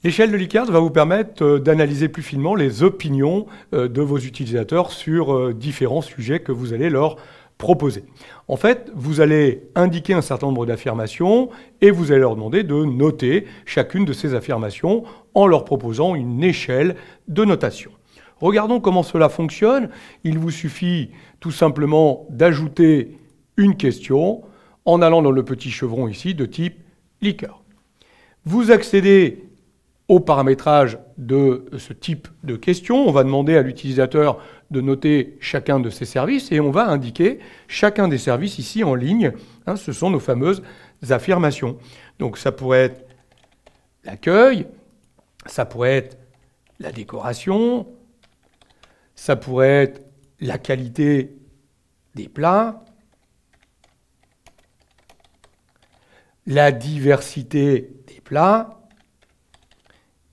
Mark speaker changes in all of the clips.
Speaker 1: L'échelle de Likert va vous permettre d'analyser plus finement les opinions de vos utilisateurs sur différents sujets que vous allez leur proposer. En fait, vous allez indiquer un certain nombre d'affirmations et vous allez leur demander de noter chacune de ces affirmations en leur proposant une échelle de notation. Regardons comment cela fonctionne. Il vous suffit tout simplement d'ajouter une question en allant dans le petit chevron ici de type Likert. Vous accédez au paramétrage de ce type de question. On va demander à l'utilisateur de noter chacun de ces services et on va indiquer chacun des services ici en ligne. Ce sont nos fameuses affirmations. Donc ça pourrait être l'accueil, ça pourrait être la décoration, ça pourrait être la qualité des plats, la diversité des plats,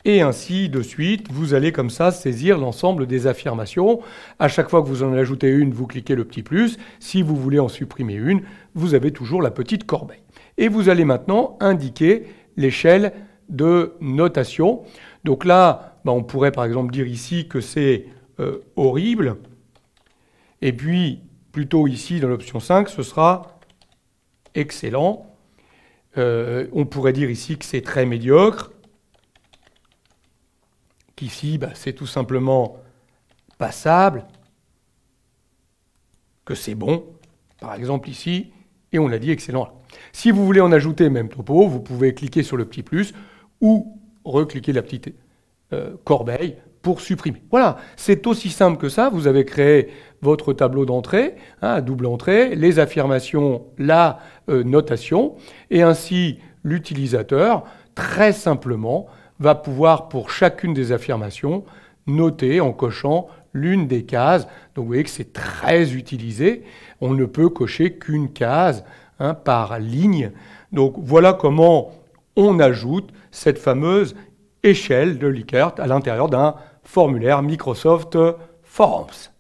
Speaker 1: et ainsi de suite. Vous allez comme ça saisir l'ensemble des affirmations. À chaque fois que vous en ajoutez une, vous cliquez le petit plus. Si vous voulez en supprimer une, vous avez toujours la petite corbeille. Et vous allez maintenant indiquer l'échelle de notation. Donc là, on pourrait par exemple dire ici que c'est horrible. Et puis, plutôt ici, dans l'option 5, ce sera excellent. On pourrait dire ici que c'est très médiocre. Qu'ici, c'est tout simplement passable, que c'est bon, par exemple ici, et on l'a dit excellent. Si vous voulez en ajouter même topo, vous pouvez cliquer sur le petit plus ou recliquer la petite corbeille pour supprimer. Voilà, c'est aussi simple que ça. Vous avez créé votre tableau d'entrée, à double entrée, les affirmations, la notation, et ainsi l'utilisateur, très simplement, va pouvoir, pour chacune des affirmations, noter en cochant l'une des cases. Donc vous voyez que c'est très utilisé. On ne peut cocher qu'une case par ligne. Donc voilà comment on ajoute cette fameuse échelle de Likert à l'intérieur d'un formulaire Microsoft Forms.